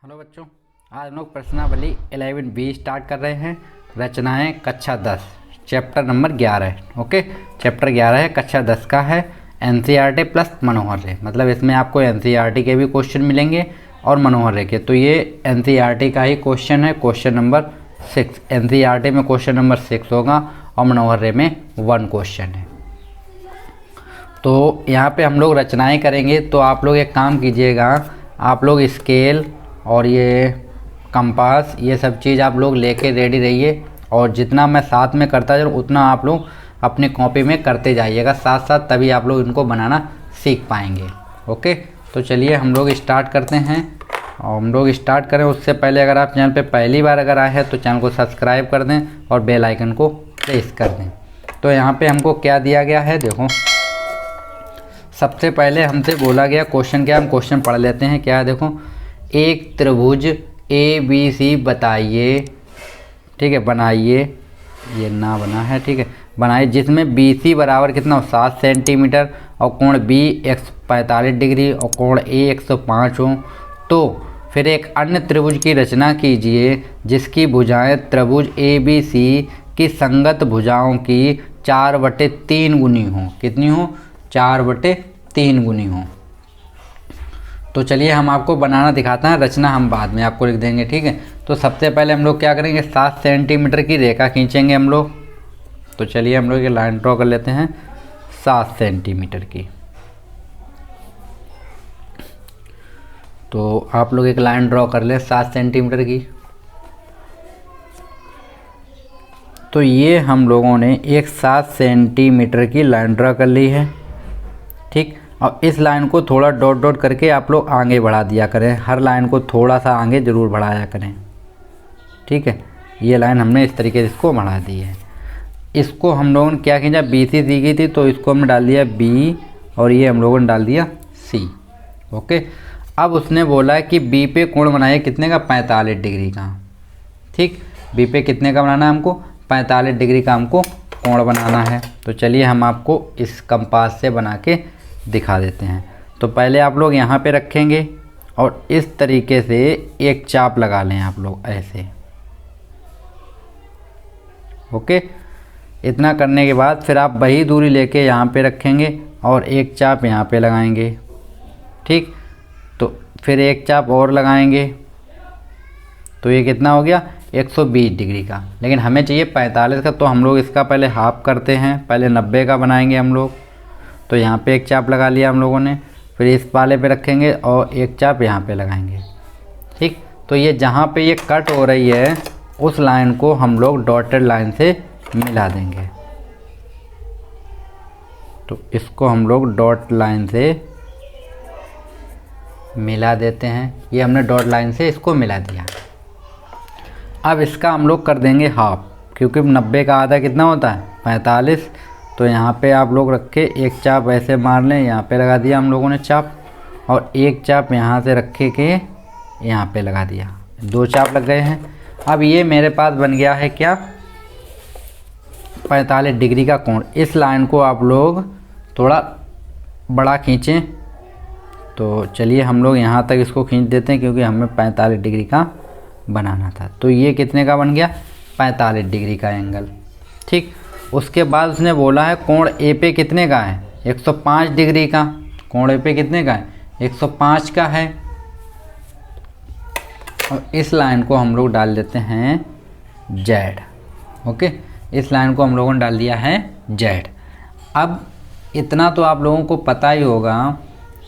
Hello बच्चों, आज हम लोग प्रश्नावली 11B स्टार्ट कर रहे हैं। रचनाएं कक्षा 10 चैप्टर नंबर 11। ओके, चैप्टर 11 है, कक्षा 10 का है। एनसीईआरटी प्लस मनोहर रे, मतलब इसमें आपको एनसीईआरटी के भी क्वेश्चन मिलेंगे और मनोहर रे के। तो ये एनसीईआरटी का ही क्वेश्चन है, क्वेश्चन नंबर 6। एनसीईआरटी में क्वेश्चन नंबर 6 होगा और मनोहर रे में 1 क्वेश्चन है। तो यहाँ पे हम लोग रचनाएं करेंगे। तो आप लोग एक काम कीजिएगा, आप लोग स्केल और ये कंपास ये सब चीज़ आप लोग लेके रेडी रहिए, और जितना मैं साथ में करता जाऊँ उतना आप लोग अपनी कॉपी में करते जाइएगा साथ साथ, तभी आप लोग इनको बनाना सीख पाएंगे। ओके, तो चलिए हम लोग स्टार्ट करते हैं। और हम लोग स्टार्ट करें उससे पहले अगर आप चैनल पे पहली बार अगर आए हैं तो चैनल को सब्सक्राइब कर दें और बेल आइकन को प्रेस कर दें। तो यहाँ पर हमको क्या दिया गया है, देखो सबसे पहले हमसे बोला गया क्वेश्चन, क्या हम क्वेश्चन पढ़ लेते हैं। क्या है, देखो, एक त्रिभुज ABC बताइए, ठीक है, बनाइए, ये ना बना है, ठीक है, बनाइए, जिसमें BC बराबर कितना हो 7 सेंटीमीटर और कोण B 145 डिग्री और कोण A 105 हो। तो फिर एक अन्य त्रिभुज की रचना कीजिए जिसकी भुजाएं त्रिभुज ABC की संगत भुजाओं की 4/3 गुनी हो। कितनी हो? 4/3 गुनी हो। तो चलिए हम आपको बनाना दिखाते हैं, रचना हम बाद में आपको लिख देंगे, ठीक है। तो सबसे पहले हम लोग क्या करेंगे, 7 सेंटीमीटर की रेखा खींचेंगे हम लोग। तो चलिए हम लोग ये लाइन ड्रॉ कर लेते हैं 7 सेंटीमीटर की। तो आप लोग एक लाइन ड्रॉ कर ले 7 सेंटीमीटर की। तो ये हम लोगों ने एक 7 सेंटीमीटर की लाइन ड्रॉ कर ली है, ठीक। और इस लाइन को थोड़ा डॉट डॉट करके आप लोग आगे बढ़ा दिया करें, हर लाइन को थोड़ा सा आगे ज़रूर बढ़ाया करें, ठीक है। ये लाइन हमने इस तरीके से इसको बढ़ा दी है। इसको हम लोगों ने क्या किया, BC दी गई थी तो इसको हमने डाल दिया B और ये हम लोगों ने डाल दिया C। ओके, अब उसने बोला है कि B पे कोण बनाइए कितने का, 45 डिग्री का, ठीक। B पे कितने का बनाना है हमको, 45 डिग्री का हमको कोण बनाना है। तो चलिए हम आपको इस कंपास से बना के दिखा देते हैं। तो पहले आप लोग यहाँ पे रखेंगे और इस तरीके से एक चाप लगा लें आप लोग ऐसे। ओके, इतना करने के बाद फिर आप वही दूरी लेके यहाँ पे रखेंगे और एक चाप यहाँ पे लगाएंगे, ठीक। तो फिर एक चाप और लगाएंगे, तो ये कितना हो गया, 120 डिग्री का। लेकिन हमें चाहिए 45 का, तो हम लोग इसका पहले हाफ करते हैं, पहले 90 का बनाएंगे हम लोग। तो यहाँ पे एक चाप लगा लिया हम लोगों ने, फिर इस वाले पे रखेंगे और एक चाप यहाँ पे लगाएंगे, ठीक। तो ये जहाँ पे ये कट हो रही है उस लाइन को हम लोग डॉटेड लाइन से मिला देंगे। तो इसको हम लोग डॉट लाइन से मिला देते हैं। ये हमने डॉट लाइन से इसको मिला दिया। अब इसका हम लोग कर देंगे हाफ, क्योंकि 90 का आधा कितना होता है, 45। तो यहाँ पे आप लोग रख के एक चाप ऐसे मार लें, यहाँ पे लगा दिया हम लोगों ने चाप, और एक चाप यहाँ से रखे के यहाँ पे लगा दिया, 2 चाप लग गए हैं। अब ये मेरे पास बन गया है क्या, 45 डिग्री का कोण। इस लाइन को आप लोग थोड़ा बड़ा खींचें। तो चलिए हम लोग यहाँ तक इसको खींच देते हैं, क्योंकि हमें 45 डिग्री का बनाना था। तो ये कितने का बन गया, 45 डिग्री का एंगल, ठीक। उसके बाद उसने बोला है कोण A पे कितने का है, 105 डिग्री का। कोण A पे कितने का है, 105 का है। और इस लाइन को हम लोग डाल देते हैं Z। ओके, इस लाइन को हम लोगों ने डाल दिया है Z। अब इतना तो आप लोगों को पता ही होगा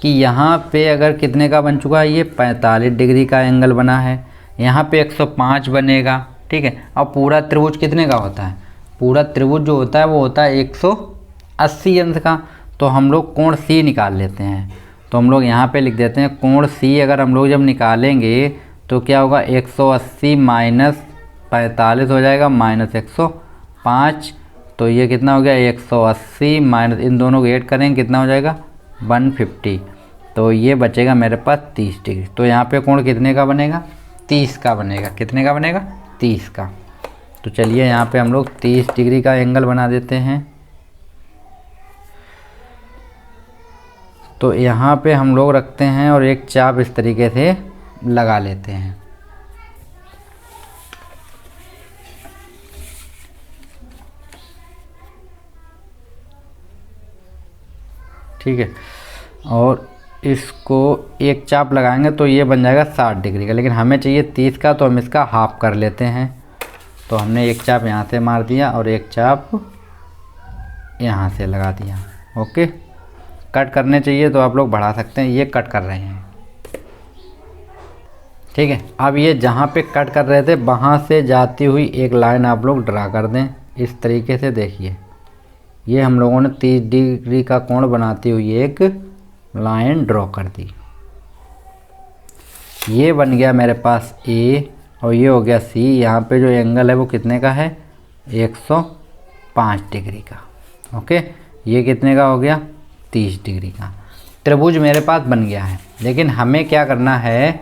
कि यहाँ पे अगर कितने का बन चुका है, ये 45 डिग्री का एंगल बना है, यहाँ पे 105 बनेगा, ठीक है। अब पूरा त्रिभुज कितने का होता है, पूरा त्रिभुज जो होता है वो होता है 180 अंश का। तो हम लोग कोण C निकाल लेते हैं। तो हम लोग यहाँ पे लिख देते हैं कोण C अगर हम लोग जब निकालेंगे तो क्या होगा, 180 माइनस 45 हो जाएगा, माइनस 105। तो ये कितना हो गया, 180 माइनस इन दोनों को ऐड करेंगे कितना हो जाएगा, 150। तो ये बचेगा मेरे पास 30 डिग्री। तो यहाँ पे कोण कितने का बनेगा, 30 का बनेगा। कितने का बनेगा, 30 का। तो चलिए यहाँ पे हम लोग 30 डिग्री का एंगल बना देते हैं। तो यहाँ पे हम लोग रखते हैं और एक चाप इस तरीके से लगा लेते हैं। ठीक है, और इसको एक चाप लगाएंगे तो ये बन जाएगा 60 डिग्री का, लेकिन हमें चाहिए 30 का, तो हम इसका हाफ कर लेते हैं। तो हमने एक चाप यहाँ से मार दिया और एक चाप यहाँ से लगा दिया। ओके, कट करने चाहिए तो आप लोग बढ़ा सकते हैं, ये कट कर रहे हैं। ठीक है, अब ये जहाँ पे कट कर रहे थे वहाँ से जाती हुई एक लाइन आप लोग ड्रा कर दें इस तरीके से। देखिए, ये हम लोगों ने 30 डिग्री का कोण बनाती हुई एक लाइन ड्रॉ कर दी। ये बन गया मेरे पास ए और ये हो गया सी। यहाँ पे जो एंगल है वो कितने का है, 105 डिग्री का। ओके, ये कितने का हो गया, 30 डिग्री का। त्रिभुज मेरे पास बन गया है, लेकिन हमें क्या करना है,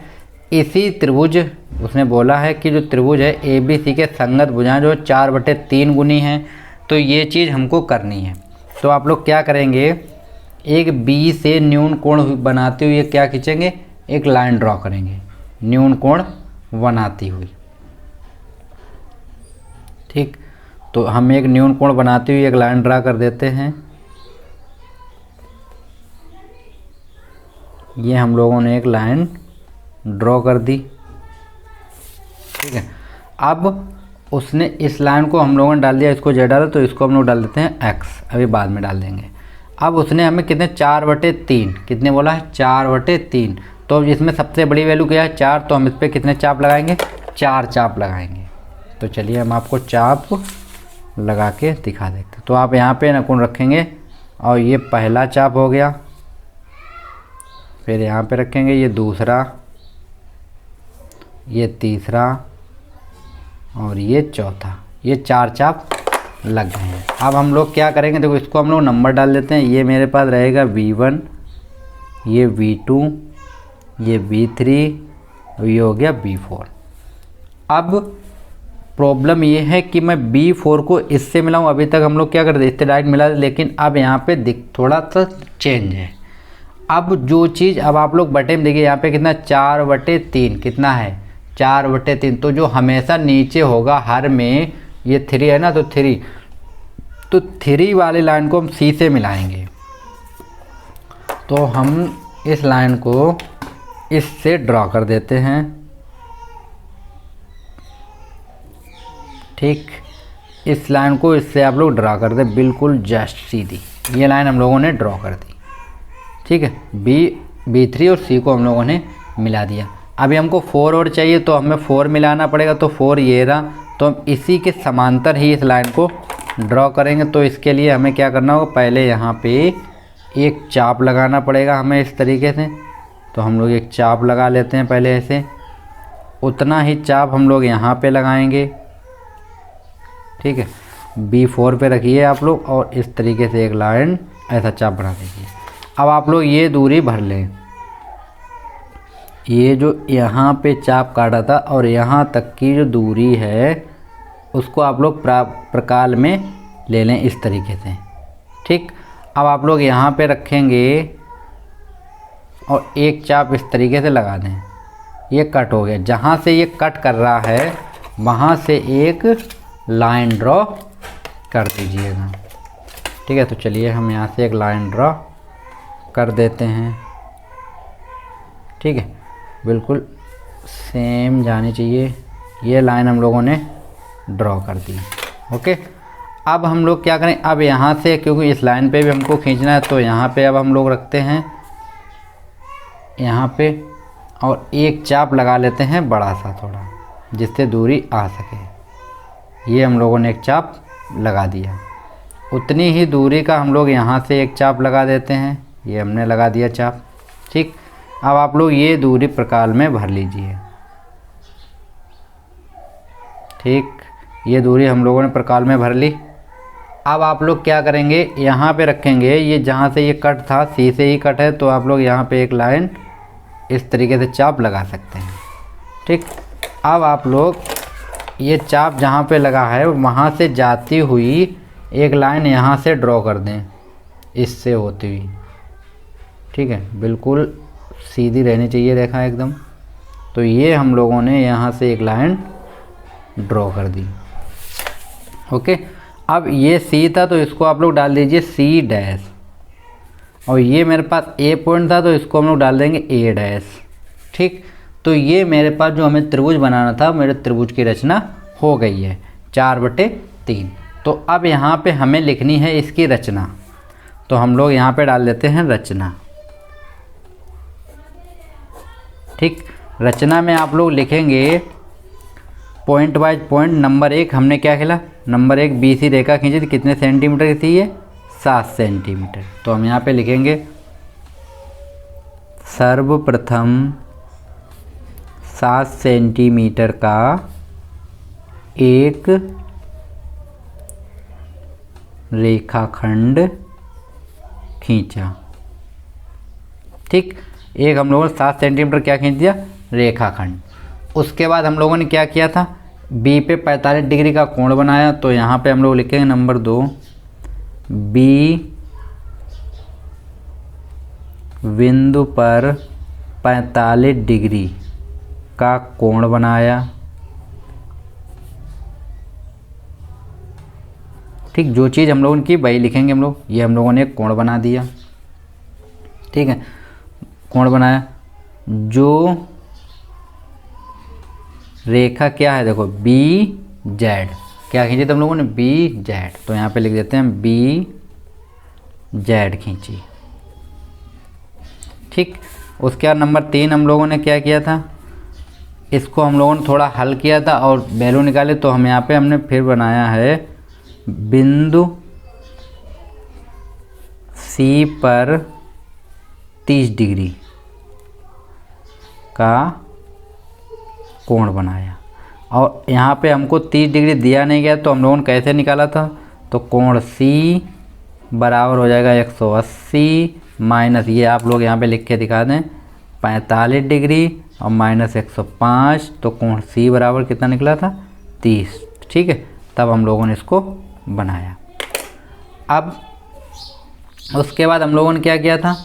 इसी त्रिभुज, उसने बोला है कि जो त्रिभुज है ए बी सी के संगत भुजाएं जो 4/3 गुनी हैं, तो ये चीज़ हमको करनी है। तो आप लोग क्या करेंगे, एक बी से न्यून कोण बनाते हुए क्या खींचेंगे, एक लाइन ड्रॉ करेंगे न्यून कोण बनाती हुई। ठीक, तो हम एक न्यून कोण बनाते हुए एक लाइन ड्रा कर देते हैं। ये हम लोगों ने एक लाइन ड्रॉ कर दी। ठीक है, अब उसने इस लाइन को हम लोगों ने डाल दिया, इसको जेड डाला, तो इसको हम लोग डाल देते हैं एक्स, अभी बाद में डाल देंगे। अब उसने हमें कितने 4/3 कितने बोला है, 4/3। तो इसमें सबसे बड़ी वैल्यू क्या है, 4, तो हम इस पर कितने चाप लगाएंगे, 4 चाप लगाएंगे। तो चलिए हम आपको चाप लगा के दिखा देते। तो आप यहाँ पे नकुन रखेंगे और ये पहला चाप हो गया, फिर यहाँ पे रखेंगे ये दूसरा, ये तीसरा और ये चौथा। ये 4 चाप लग गए हैं। अब हम लोग क्या करेंगे, देखो इसको हम लोग नंबर डाल देते हैं। ये मेरे पास रहेगा V1, ये V2, ये V3 और ये हो गया V4। अब प्रॉब्लम ये है कि मैं B4 को इससे मिलाऊं। अभी तक हम लोग क्या करते, इससे डायरेक्ट मिला, लेकिन अब यहाँ पे थोड़ा सा चेंज है। अब जो चीज़, अब आप लोग बटे में देखिए, यहाँ पे कितना 4/3 कितना है, 4/3। तो जो हमेशा नीचे होगा हर में, ये 3 है ना, तो 3, तो 3 वाली लाइन को हम सी से मिलाएंगे। तो हम इस लाइन को इससे ड्रॉ कर देते हैं। ठीक, इस लाइन को इससे आप लोग ड्रॉ कर दें, बिल्कुल जस्ट सीधी। ये लाइन हम लोगों ने ड्रॉ कर दी। ठीक है, B3 और C को हम लोगों ने मिला दिया। अभी हमको 4 और चाहिए, तो हमें 4 मिलाना पड़ेगा। तो 4 ये रहा, तो हम इसी के समांतर ही इस लाइन को ड्रॉ करेंगे। तो इसके लिए हमें क्या करना होगा, पहले यहाँ पे एक चाप लगाना पड़ेगा हमें इस तरीके से। तो हम लोग एक चाप लगा लेते हैं पहले ऐसे, उतना ही चाप हम लोग यहाँ पे लगाएंगे। ठीक है, B4 पे रखिए आप लोग और इस तरीके से एक लाइन ऐसा चाप बना दीजिए। अब आप लोग ये दूरी भर लें, ये जो यहाँ पे चाप काटा था और यहाँ तक की जो दूरी है उसको आप लोग प्रकाल में ले लें इस तरीके से। ठीक, अब आप लोग यहाँ पे रखेंगे और एक चाप इस तरीके से लगा दें। ये कट हो गया, जहाँ से ये कट कर रहा है वहाँ से एक लाइन ड्रॉ कर दीजिएगा। ठीक है, तो चलिए हम यहाँ से एक लाइन ड्रॉ कर देते हैं। ठीक है, बिल्कुल सेम जानी चाहिए। ये लाइन हम लोगों ने ड्रॉ कर दी। ओके, अब हम लोग क्या करें, अब यहाँ से क्योंकि इस लाइन पे भी हमको खींचना है, तो यहाँ पे अब हम लोग रखते हैं यहाँ पे और एक चाप लगा लेते हैं बड़ा सा थोड़ा, जिससे दूरी आ सके। ये हम लोगों ने एक चाप लगा दिया। उतनी ही दूरी का हम लोग यहाँ से एक चाप लगा देते हैं। ये हमने लगा दिया चाप। ठीक, अब आप लोग ये दूरी प्रकाल में भर लीजिए। ठीक, ये दूरी हम लोगों ने प्रकाल में भर ली। अब आप लोग क्या करेंगे, यहाँ पे रखेंगे, ये जहाँ से ये कट था सी से ही कट है, तो आप लोग यहाँ पे एक लाइन इस तरीके से चाप लगा सकते हैं। ठीक, अब आप लोग ये चाप जहाँ पे लगा है वहाँ से जाती हुई एक लाइन यहाँ से ड्रॉ कर दें इससे होती हुई। ठीक है, बिल्कुल सीधी रहनी चाहिए रेखा एकदम। तो ये हम लोगों ने यहाँ से एक लाइन ड्रॉ कर दी। ओके, अब ये सी था तो इसको आप लोग डाल दीजिए सी डैश, और ये मेरे पास ए पॉइंट था तो इसको हम लोग डाल देंगे ए डैश। ठीक, तो ये मेरे पास जो हमें त्रिभुज बनाना था, मेरे त्रिभुज की रचना हो गई है 4/3। तो अब यहाँ पे हमें लिखनी है इसकी रचना, तो हम लोग यहाँ पे डाल देते हैं रचना। ठीक, रचना में आप लोग लिखेंगे पॉइंट वाइज पॉइंट। नंबर 1 हमने क्या खेला, नंबर 1 BC रेखा खींची थी, कितने सेंटीमीटर की थी ये, 7 सेंटीमीटर। तो हम यहाँ पे लिखेंगे सर्वप्रथम 7 सेंटीमीटर का एक रेखाखंड खींचा। ठीक, एक हम लोगों ने 7 सेंटीमीटर क्या खींच दिया, रेखाखंड। उसके बाद हम लोगों ने क्या किया था, बी पे 45 डिग्री का कोण बनाया। तो यहाँ पे हम लोग लिखेंगे नंबर 2, बी बिंदु पर 45 डिग्री का कोण बनाया। ठीक, जो चीज़ हम लोगों ने की वही लिखेंगे हम लोग। ये हम लोगों ने एक कोण बना दिया। ठीक है, कोण बनाया। जो रेखा क्या है, देखो BZ, क्या खींची तो हम लोगों ने BZ, तो यहाँ पे लिख देते हैं BZ खींची। ठीक, उसके बाद नंबर 3 हम लोगों ने क्या किया था, इसको हम लोगों ने थोड़ा हल किया था और वैल्यू निकाले। तो हम यहाँ पे हमने फिर बनाया है बिंदु C पर 30 डिग्री का कोण बनाया। और यहाँ पे हमको 30 डिग्री दिया नहीं गया, तो हम लोगों ने कैसे निकाला था, तो कोण C बराबर हो जाएगा 180 माइनस, ये आप लोग यहाँ पे लिख के दिखा दें, 45 डिग्री और माइनस 105, तो कोण C बराबर कितना निकला था, 30। ठीक है, तब हम लोगों ने इसको बनाया। अब उसके बाद हम लोगों ने क्या किया था,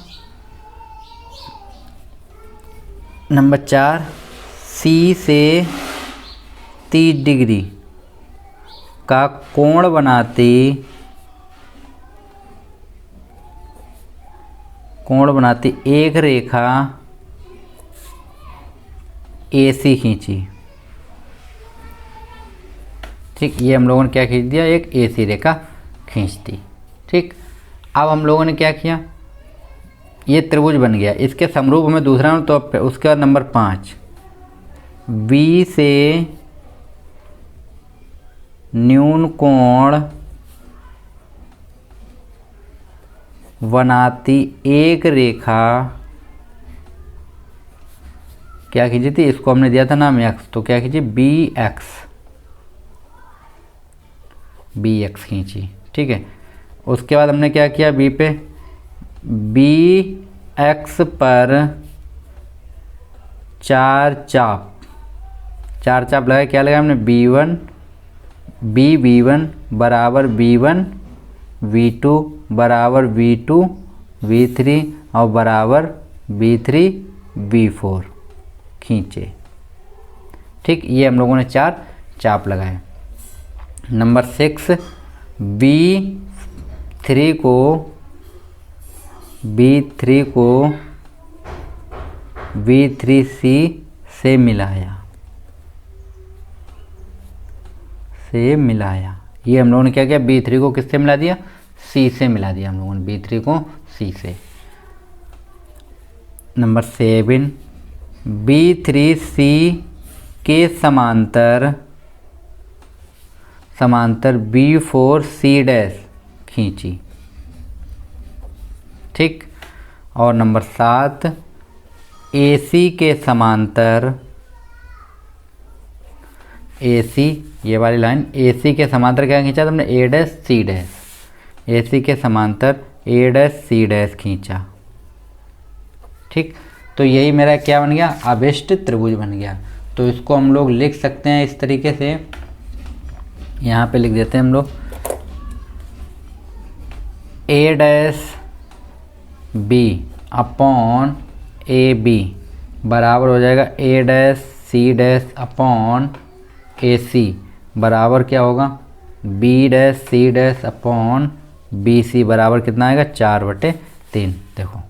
नंबर 4 C से 30 डिग्री का कोण बनाती एक रेखा AC खींची। ठीक, ये हम लोगों ने क्या खींच दिया, एक AC रेखा खींच दी। ठीक, अब हम लोगों ने क्या किया, ये त्रिभुज बन गया। इसके समरूप हमें दूसरा, तो उसके बाद नंबर 5 B से न्यून कोण बनाती एक रेखा क्या खींची थी, इसको हमने दिया था नाम X, तो क्या खींची, BX खींची। ठीक है, उसके बाद हमने क्या किया, B पे BX पर 4 चाप लगाए। क्या लगाया हमने, B1 बराबर B1, V2 बराबर V2, V3 और बराबर B3, V4 खींचे। ठीक, ये हम लोगों ने 4 चाप लगाए। नंबर 6 B3 को B3C से मिलाया। ये हम लोगों ने क्या किया, B3 को किससे मिला दिया, C से मिला दिया हम लोगों ने, B3 को C से। नंबर 7 B3C के समांतर B4C डैश खींची। ठीक, और नंबर 7 AC के समांतर ये वाली लाइन AC के समांतर क्या खींचा तुमने, A dash C dash, AC के समांतर A डैश C डैश खींचा। ठीक, तो यही मेरा क्या बन गया, अभिष्ट त्रिभुज बन गया। तो इसको हम लोग लिख सकते हैं इस तरीके से, यहाँ पे लिख देते हैं हम लोग A dash B upon AB बराबर हो जाएगा A dash C dash upon A C बराबर क्या होगा B dash C dash upon B C बराबर कितना आएगा 4/3। देखो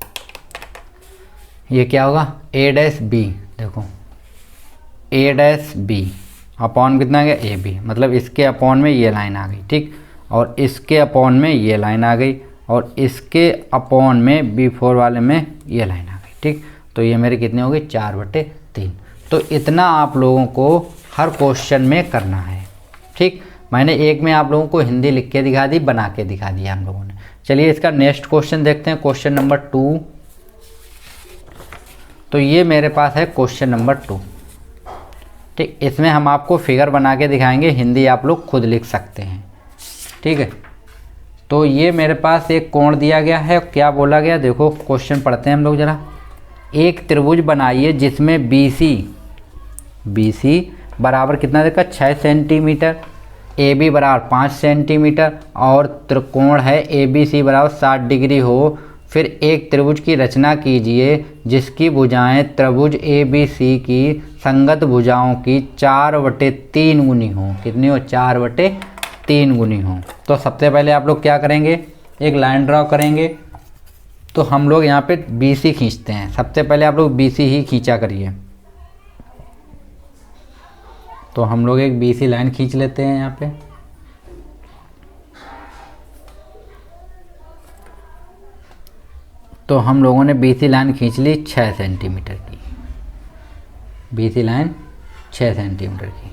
ये क्या होगा ए डैश बी, देखो ए डैश बी अपॉन कितना आ गया ए बी, मतलब इसके अपॉन में ये लाइन आ गई, ठीक, और इसके अपॉन में ये लाइन आ गई, और इसके अपॉन में B4 वाले में ये लाइन आ गई, ठीक। तो ये मेरे कितने हो गए 4/3। तो इतना आप लोगों को हर क्वेश्चन में करना है, ठीक। मैंने एक में आप लोगों को हिंदी लिख के दिखा दी, बना के दिखा दिया हम लोगों ने। चलिए इसका नेक्स्ट क्वेश्चन देखते हैं, क्वेश्चन नंबर 2। तो ये मेरे पास है क्वेश्चन नंबर 2, ठीक। इसमें हम आपको फिगर बना के दिखाएंगे, हिंदी आप लोग खुद लिख सकते हैं, ठीक है। तो ये मेरे पास एक कोण दिया गया है, क्या बोला गया देखो क्वेश्चन पढ़ते हैं हम लोग ज़रा। एक त्रिभुज बनाइए जिसमें BC बराबर कितना देखा 6 सेंटीमीटर, AB बराबर 5 सेंटीमीटर और त्रिकोण है ABC बराबर 60 डिग्री हो, फिर एक त्रिभुज की रचना कीजिए जिसकी भुजाएं त्रिभुज ABC की संगत भुजाओं की 4/3 गुनी हो। कितनी हो 4/3 गुनी हो। तो सबसे पहले आप लोग क्या करेंगे, एक लाइन ड्रॉ करेंगे। तो हम लोग यहाँ पे BC खींचते हैं, सबसे पहले आप लोग BC ही खींचा करिए। तो हम लोग एक BC लाइन खींच लेते हैं यहाँ पे। तो हम लोगों ने BC लाइन खींच ली 6 सेंटीमीटर की, BC लाइन 6 सेंटीमीटर की।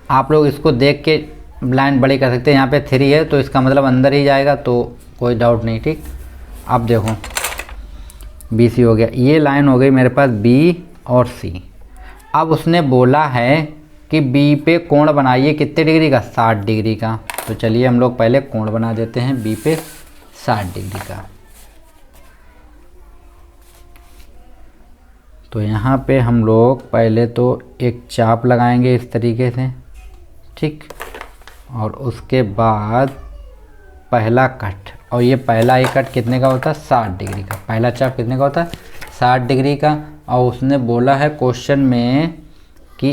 आप लोग इसको देख के लाइन बड़ी कर सकते हैं, यहाँ पे 3 है तो इसका मतलब अंदर ही जाएगा, तो कोई डाउट नहीं, ठीक। अब देखो BC हो गया, ये लाइन हो गई मेरे पास B और C। अब उसने बोला है कि B पे कोण बनाइए कितने डिग्री का 60 डिग्री का। तो चलिए हम लोग पहले कोण बना देते हैं B पे 60 डिग्री का। तो यहाँ पे हम लोग पहले तो एक चाप लगाएंगे इस तरीके से, ठीक, और उसके बाद पहला कट, और ये पहला ही कट कितने का होता है 60 डिग्री का, पहला चाप कितने का होता है 60 डिग्री का। और उसने बोला है क्वेश्चन में कि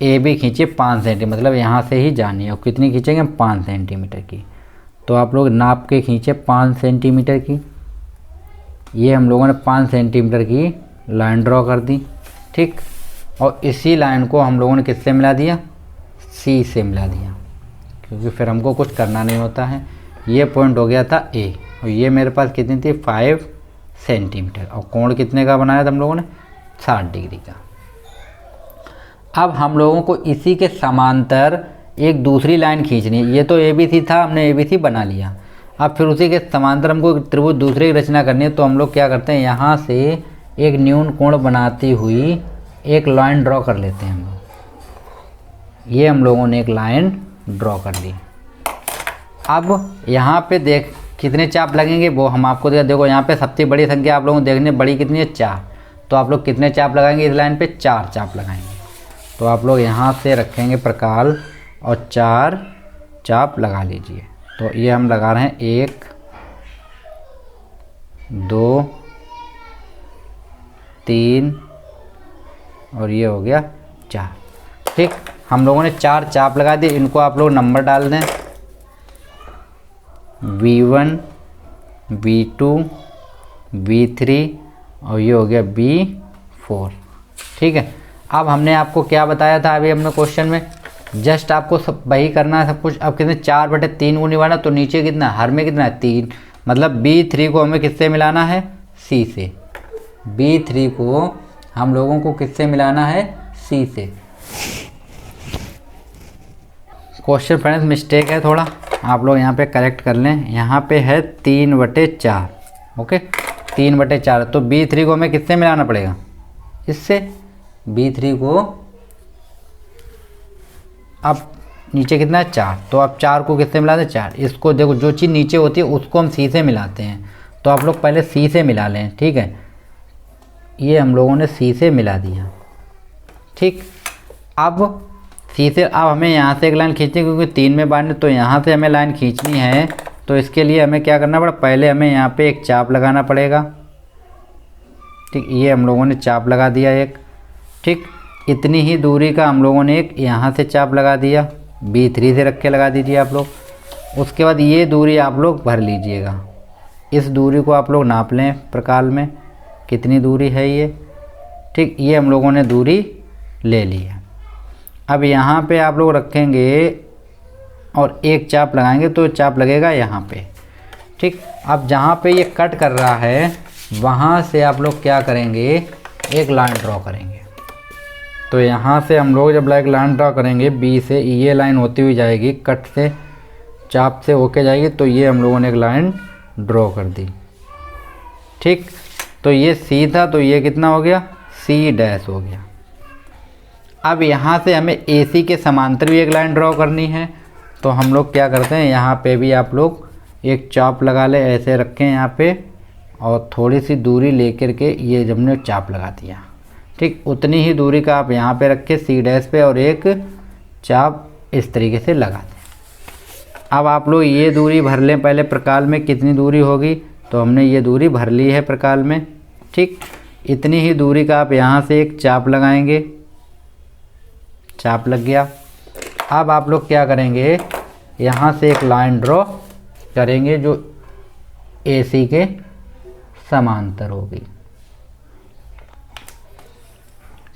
AB खींचे 5 सेंटीमीटर, मतलब यहाँ से ही जानी है, और कितनी खींचेंगे 5 सेंटीमीटर की। तो आप लोग नाप के खींचे 5 सेंटीमीटर की। ये हम लोगों ने 5 सेंटीमीटर की लाइन ड्रॉ कर दी, ठीक। और इसी लाइन को हम लोगों ने किससे मिला दिया C से मिला दिया, क्योंकि फिर हमको कुछ करना नहीं होता है। ये पॉइंट हो गया था A, और ये मेरे पास कितनी थी 5 सेंटीमीटर, और कोण कितने का बनाया था हम लोगों ने 60 डिग्री का। अब हम लोगों को इसी के समांतर एक दूसरी लाइन खींचनी है। ये तो ABC था, हमने ABC बना लिया। अब फिर उसी के समांतर हमको त्रिभुज दूसरे की रचना करनी है। तो हम लोग क्या करते हैं, यहाँ से एक न्यून कोण बनाती हुई एक लाइन ड्रॉ कर लेते हैं हम लोग। ये हम लोगों ने एक लाइन ड्रॉ कर ली। अब यहाँ पे देख कितने चाप लगेंगे वो हम आपको देखो, यहाँ पे सबसे बड़ी संख्या आप लोगों को देखने, बड़ी कितनी है 4। तो आप लोग कितने चाप लगाएंगे इस लाइन पे 4 चाप लगाएंगे। तो आप लोग यहाँ से रखेंगे प्रकाल और 4 चाप लगा लीजिए। तो ये हम लगा रहे हैं 1 2 3 और ये हो गया 4, ठीक। हम लोगों ने 4 चाप लगा दिए। इनको आप लोग नंबर डाल दें, V1 V2 V3 और ये हो गया V4, ठीक है। अब हमने आपको क्या बताया था अभी हमने क्वेश्चन में, जस्ट आपको सब वही करना है सब कुछ। अब कितने 4/3 गुनी वाला, तो नीचे कितना हर में कितना है 3, मतलब B3 को हमें किससे मिलाना है C से। B3 को हम लोगों को किससे मिलाना है C से। क्वेश्चन फ्रेंड्स मिस्टेक है थोड़ा, आप लोग यहाँ पे करेक्ट कर लें। यहाँ पे है 3/4, ओके 3/4। तो B3 को हमें किससे मिलाना पड़ेगा इससे। B3 को अब नीचे कितना है 4, तो अब 4 को किससे मिलाते हैं 4। इसको देखो जो चीज़ नीचे होती है उसको हम C से मिलाते हैं। तो आप लोग पहले C से मिला लें, ठीक है। ये हम लोगों ने C से मिला दिया, ठीक। अब C से अब हमें यहाँ से एक लाइन खींचनी है, क्योंकि 3 में बांटने, तो यहाँ से हमें लाइन खींचनी है। तो इसके लिए हमें क्या करना पड़ा, पहले हमें यहाँ पे एक चाप लगाना पड़ेगा, ठीक, ये हम लोगों ने चाप लगा दिया एक। ठीक, इतनी ही दूरी का हम लोगों ने एक यहाँ से चाप लगा दिया, B3 से रख के लगा दीजिए आप लोग। उसके बाद ये दूरी आप लोग भर लीजिएगा, इस दूरी को आप लोग नाप लें प्रकाल में कितनी दूरी है ये। ठीक, ये हम लोगों ने दूरी ले ली है। अब यहाँ पे आप लोग रखेंगे और एक चाप लगाएंगे तो चाप लगेगा यहाँ पे। ठीक, अब जहाँ पे ये कट कर रहा है वहाँ से आप लोग क्या करेंगे, एक लाइन ड्रॉ करेंगे। तो यहाँ से हम लोग जब एक लाइन ड्रॉ करेंगे बी से, ये लाइन होती हुई जाएगी कट से, चाप से होके जाएगी, तो ये हम लोगों ने एक लाइन ड्रॉ कर दी। ठीक, तो ये सी था, तो ये कितना हो गया, C' हो गया। अब यहाँ से हमें AC के समांतर भी एक लाइन ड्रॉ करनी है, तो हम लोग क्या करते हैं, यहाँ पे भी आप लोग एक चाप लगा ले, ऐसे रखें यहाँ पे, और थोड़ी सी दूरी लेकर के ये जब हमने चाप लगा दिया, ठीक, उतनी ही दूरी का आप यहाँ पे रख के C' पे और एक चाप इस तरीके से लगा दें। अब आप लोग ये दूरी भर लें पहले प्रकाल में कितनी दूरी होगी, तो हमने ये दूरी भर ली है प्रकाल में। ठीक, इतनी ही दूरी का आप यहाँ से एक चाप लगाएंगे, चाप लग गया। अब आप लोग क्या करेंगे, यहाँ से एक लाइन ड्रॉ करेंगे जो AC के समांतर होगी।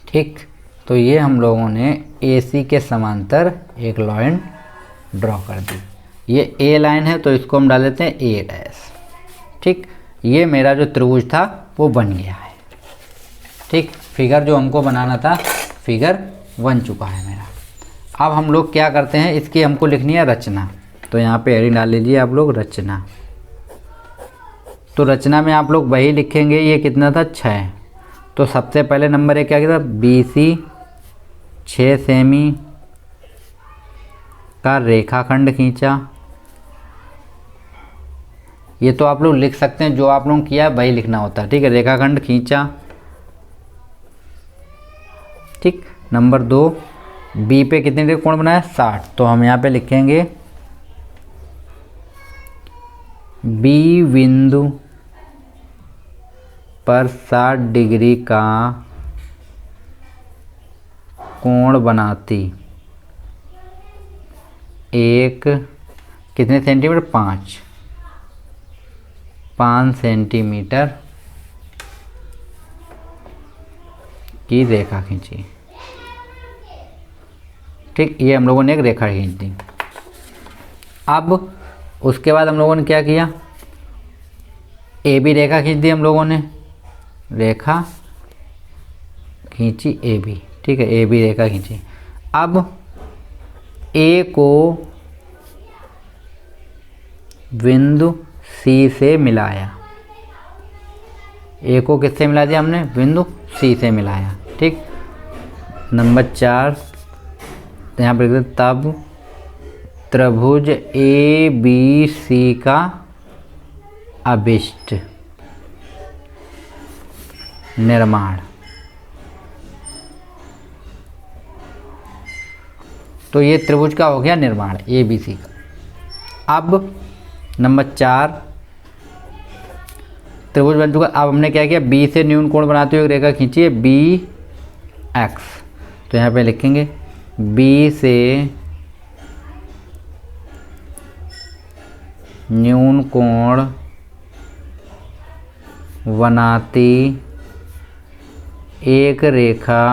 ठीक, तो ये हम लोगों ने AC के समांतर एक लाइन ड्रॉ कर दी। ये A लाइन है तो इसको हम डाल देते हैं A'। ठीक, ये मेरा जो त्रिभुज था वो बन गया है। ठीक, फिगर जो हमको बनाना था फिगर बन चुका है मेरा। अब हम लोग क्या करते हैं, इसकी हमको लिखनी है रचना। तो यहाँ पे हेडिंग डाल लीजिए आप लोग रचना। तो रचना में आप लोग वही लिखेंगे, ये कितना था 6। तो सबसे पहले नंबर एक क्या किया था, BC 6 सेमी का रेखाखंड खींचा। ये तो आप लोग लिख सकते हैं, जो आप लोग किया वही लिखना होता है। ठीक है, रेखाखंड खींचा। ठीक, नंबर 2 B पे कितने डिग्री कोण बनाया, 60। तो हम यहाँ पे लिखेंगे B बिंदु पर 60 डिग्री का कोण बनाती एक कितने सेंटीमीटर, 5 सेंटीमीटर की रेखा खींची। ठीक, ये हम लोगों ने एक रेखा खींच दी। अब उसके बाद हम लोगों ने क्या किया, AB रेखा खींच दी हम लोगों ने, रेखा खींची AB। ठीक है, AB रेखा खींची। अब A को बिंदु C से मिलाया। A को किससे मिला दिया हमने, बिंदु C से मिलाया। ठीक, नंबर 4 तो यहाँ पर लिख दो, तब त्रिभुज ABC का अभिष्ट निर्माण। तो ये त्रिभुज का हो गया निर्माण ABC का। अब नंबर 4 त्रिभुज बन चुका। अब हमने क्या किया, B से न्यून कोण बनाते हुए रेखा खींची है BX। तो यहाँ पे लिखेंगे B से न्यून कोण बनाती एक रेखा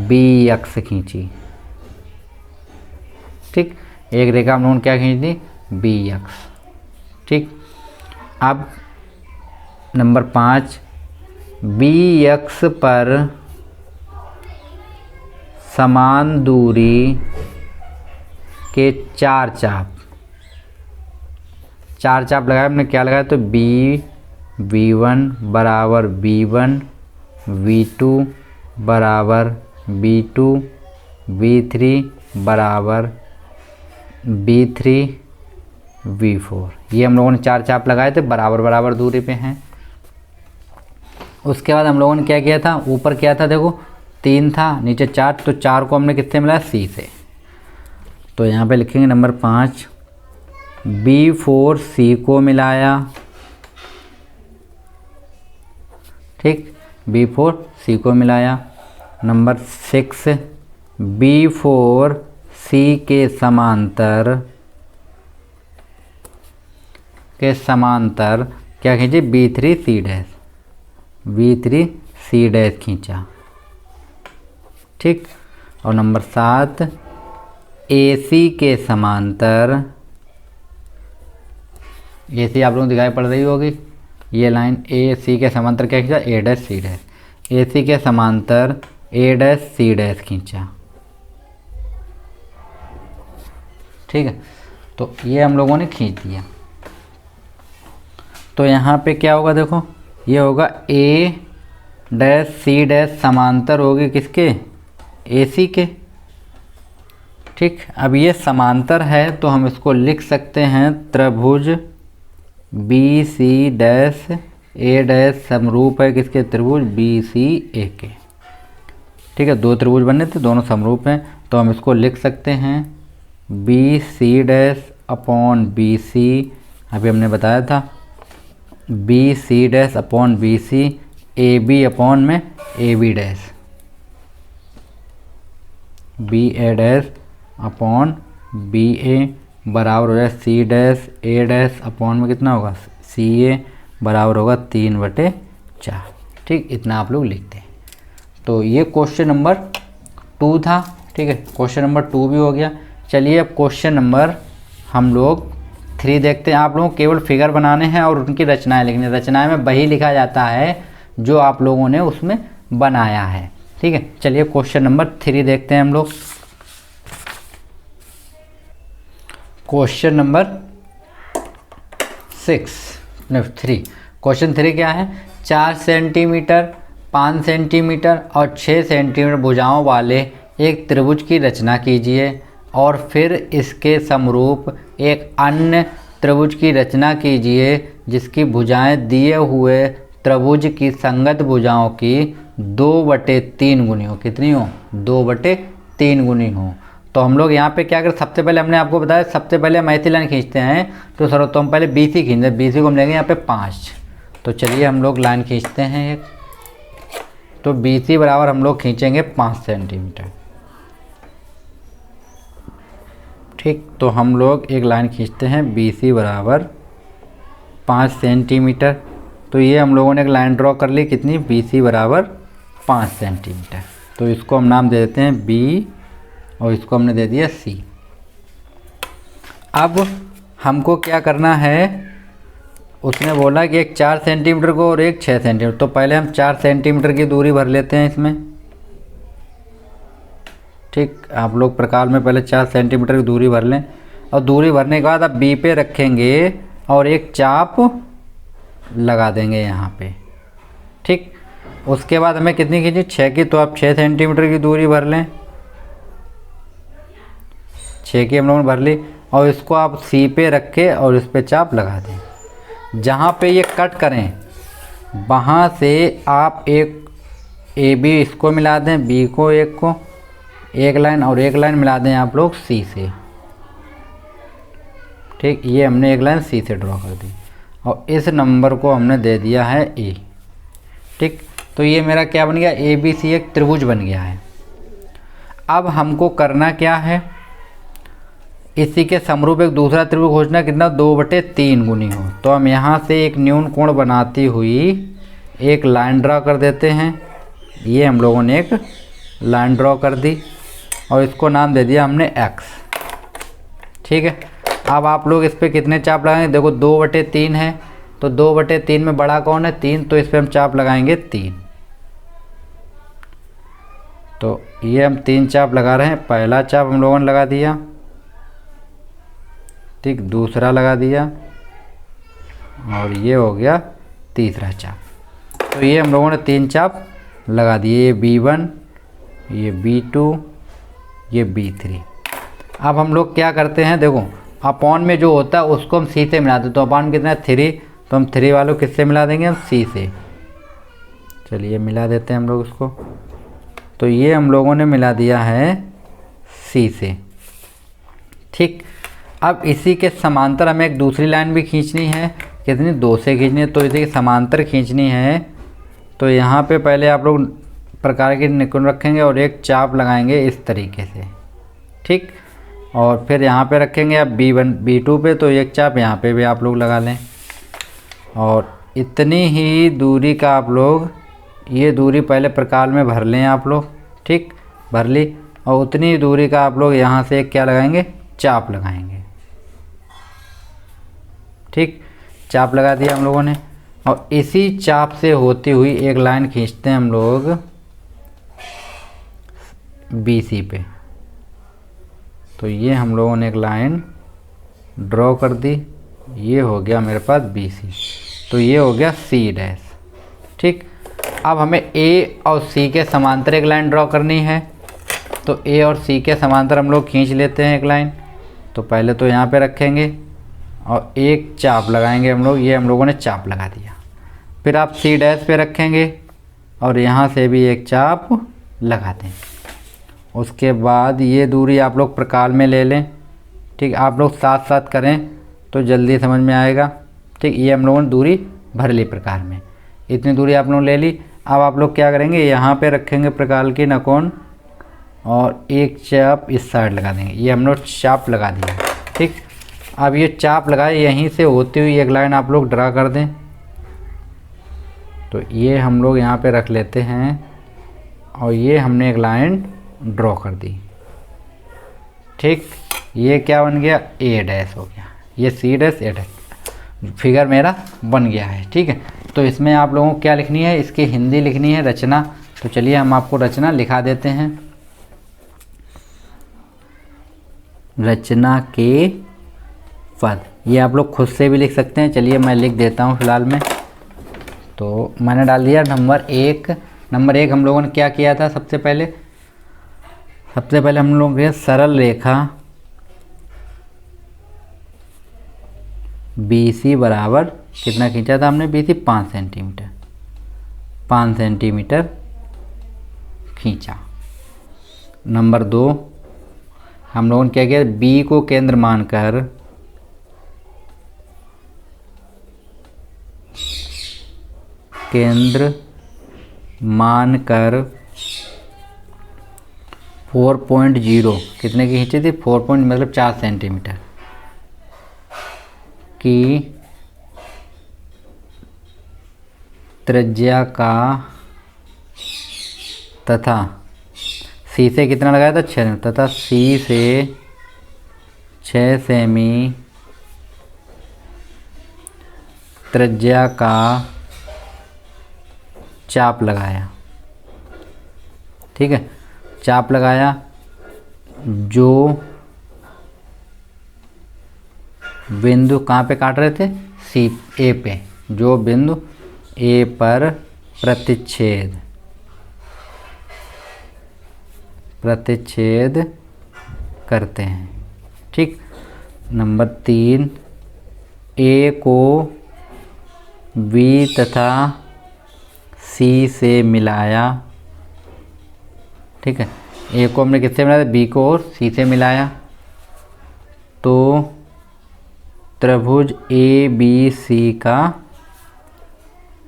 BX खींची। ठीक, एक रेखा हम लोगों ने क्या खींच दी, BX। ठीक, अब नंबर 5 BX पर समान दूरी के 4 चाप लगाया हमने। क्या लगाया, तो B1 बराबर B1, V2 बराबर B2, V3 बराबर B3, V4। ये हम लोगों ने 4 चाप लगाए थे, बराबर बराबर दूरी पे हैं। उसके बाद हम लोगों ने क्या किया था, ऊपर क्या था देखो 3 था, नीचे 4। तो 4 को हमने किससे मिलाया, C से। तो यहाँ पे लिखेंगे नंबर 5 B4 C को मिलाया ठीक। B4 C को मिलाया। नंबर 6 B4 C के समांतर क्या खींचे, B3 C डैश खींचा। ठीक। और नंबर 7 AC के समांतर, AC आप लोगों को दिखाई पड़ रही होगी, ये लाइन AC के समांतर क्या खींचा, A dash C dash. AC के समांतर A डैश C डैश खींचा। ठीक है, तो ये हम लोगों ने खींच दिया। तो यहाँ पे क्या होगा, देखो ये होगा A डैश C डैश समांतर होगी किसके, AC के। ठीक। अब ये समांतर है तो हम इसको लिख सकते हैं त्रिभुज BC डैश A डैश समरूप है किसके, त्रिभुज BCA के। ठीक है, दो त्रिभुज बने थे, दोनों समरूप हैं, तो हम इसको लिख सकते हैं BC डैश अपॉन BC, अभी हमने बताया था BC dash upon BC, AB upon में AB dash, BA dash upon BA बराबर हो जाए C dash A dash upon में कितना होगा, CA बराबर होगा 3/4। ठीक, इतना आप लोग लिखते हैं। तो ये क्वेश्चन नंबर 2 था। ठीक है, क्वेश्चन नंबर 2 भी हो गया। चलिए अब क्वेश्चन नंबर हम लोग 3 देखते हैं। आप लोगों को केवल फिगर बनाने हैं और उनकी रचनाएं लिखनी है। रचनाएं में वही लिखा जाता है जो आप लोगों ने उसमें बनाया है। ठीक है, चलिए क्वेश्चन नंबर 3 देखते हैं हम लोग। Question number 3। क्वेश्चन 3 क्या है, 4 सेंटीमीटर, 5 सेंटीमीटर और 6 सेंटीमीटर भुजाओं वाले एक त्रिभुज की रचना कीजिए और फिर इसके समरूप एक अन्य त्रिभुज की रचना कीजिए जिसकी भुजाएं दिए हुए त्रिभुज की संगत भुजाओं की 2/3 गुनी हो। कितनी हो, 2/3 गुनी हो। तो हम लोग यहाँ पे क्या करें, सबसे पहले हमने आपको बताया, सबसे पहले हम ऐसी लाइन खींचते हैं तो सर, तो हम पहले BC खींचते हैं। BC को हम लेंगे यहाँ पे 5। तो चलिए हम लोग लाइन खींचते हैं एक। तो BC बराबर हम लोग खींचेंगे 5 सेंटीमीटर। ठीक, तो हम लोग एक लाइन खींचते हैं BC बराबर 5 सेंटीमीटर। तो ये हम लोगों ने एक लाइन ड्रॉ कर ली, कितनी, BC बराबर 5 सेंटीमीटर। तो इसको हम नाम दे देते हैं B और इसको हमने दे दिया C। अब हमको क्या करना है, उसने बोला कि एक 4 सेंटीमीटर को और एक 6 सेंटीमीटर। तो पहले हम 4 सेंटीमीटर की दूरी भर लेते हैं इसमें। ठीक, आप लोग प्रकार में पहले 4 सेंटीमीटर की दूरी भर लें और दूरी भरने के बाद आप B पे रखेंगे और एक चाप लगा देंगे यहाँ पे। ठीक, उसके बाद हमें कितनी खींची, 6 की। तो आप 6 सेंटीमीटर की दूरी भर लें, 6 की हम लोगों ने भर ली और इसको आप C पे रख के और इस पे चाप लगा दें। जहाँ पे ये कट करें वहाँ से आप एक AB इसको मिला दें, B को एक को, एक लाइन और एक लाइन मिला दें आप लोग C से। ठीक, ये हमने एक लाइन C से ड्रॉ कर दी और इस नंबर को हमने दे दिया है A। ठीक, तो ये मेरा क्या बन गया, ABC एक त्रिभुज बन गया है। अब हमको करना क्या है, इसी के समरूप एक दूसरा त्रिभुज खोजना, कितना, 2/3 गुनी हो। तो हम यहाँ से एक न्यून कोण बनाती हुई एक लाइन ड्रॉ कर देते हैं। ये हम लोगों ने एक लाइन ड्रॉ कर दी और इसको नाम दे दिया हमने X। ठीक है, अब आप लोग इस पर कितने चाप लगाएंगे, देखो 2/3 है, तो 2/3 में बड़ा कौन है, 3, तो इस पर हम चाप लगाएंगे 3। तो ये हम 3 चाप लगा रहे हैं। पहला चाप हम लोगों ने लगा दिया, ठीक, दूसरा लगा दिया और ये हो गया तीसरा चाप। तो ये हम लोगों ने 3 चाप लगा दिए, ये B1, ये B2, ये B3। अब हम लोग क्या करते हैं, देखो अपॉन में जो होता है उसको हम C से मिलाते हैं। तो अपॉन कितना है, 3, तो हम 3 वालों किससे मिला देंगे, हम C से। चलिए मिला देते हैं हम लोग उसको। तो ये हम लोगों ने मिला दिया है C से। ठीक, अब इसी के समांतर हमें एक दूसरी लाइन भी खींचनी है, कितनी, 2 से खींचनी है। तो इसी के समांतर खींचनी है तो यहाँ पे पहले आप लोग प्रकार के निकुंज रखेंगे और एक चाप लगाएंगे इस तरीके से, ठीक। और फिर यहाँ पे रखेंगे आप B1 B2 पे, तो एक चाप यहाँ पे भी आप लोग लगा लें। और इतनी ही दूरी का आप लोग ये दूरी पहले प्रकार में भर लें आप लोग, ठीक, भर ली। और उतनी दूरी का आप लोग यहाँ से क्या लगाएंगे, चाप लगाएंगे, ठीक। चाप लगा दिया हम लोगों ने। और इसी चाप से होती हुई एक लाइन खींचते हैं हम लोग BC पे। तो ये हम लोगों ने एक लाइन ड्रॉ कर दी, ये हो गया मेरे पास BC। तो ये हो गया C', ठीक। अब हमें A और C के समांतर एक लाइन ड्रॉ करनी है। तो A और C के समांतर हम लोग खींच लेते हैं एक लाइन। तो पहले तो यहाँ पे रखेंगे और एक चाप लगाएंगे हम लोग, ये हम लोगों ने चाप लगा दिया। फिर आप C' पे रखेंगे और यहाँ से भी एक चाप लगा दें। उसके बाद ये दूरी आप लोग प्रकार में ले लें, ठीक। आप लोग साथ साथ करें तो जल्दी समझ में आएगा, ठीक। ये हम लोगों ने दूरी भर ली प्रकार में, इतनी दूरी आप लोगों ने ले ली। अब आप लोग क्या करेंगे, यहाँ पे रखेंगे प्रकार की नकोन और एक चाप इस साइड लगा देंगे। ये हम लोग चाप लगा दिया, ठीक। अब ये चाप लगाए, यहीं से होती हुई एक लाइन आप लोग ड्रा कर दें। तो ये हम लोग यहाँ पे रख लेते हैं और ये हमने एक लाइन ड्रॉ कर दी, ठीक। ये क्या बन गया, A' हो गया। ये C', A', फिगर मेरा बन गया है, ठीक है। तो इसमें आप लोगों को क्या लिखनी है, इसकी हिंदी लिखनी है रचना। तो चलिए हम आपको रचना लिखा देते हैं। रचना के पद, ये आप लोग खुद से भी लिख सकते हैं। चलिए मैं लिख देता हूँ फिलहाल में। तो मैंने डाल दिया नंबर 1। नंबर 1 हम लोगों ने क्या किया था, सबसे पहले हम लोगों ने सरल रेखा BC बराबर कितना खींचा था हमने, BC 5 सेंटीमीटर, 5 सेंटीमीटर खींचा। नंबर 2 हम लोगों ने क्या किया, B को केंद्र मानकर केंद्र मानकर 4.0 कितने की खींची थी, 4 सेंटीमीटर की त्रिज्या का तथा C से कितना लगाया था, 6, तथा C से 6 सेमी त्रिज्या का चाप लगाया, ठीक है। चाप लगाया जो बिंदु कहाँ पे काट रहे थे, A पे, जो बिंदु A पर प्रतिच्छेद करते हैं, ठीक। नंबर 3 A को B तथा C से मिलाया, ठीक है। A को हमने किससे मिलाया, B को और C से मिलाया। तो त्रिभुज ABC का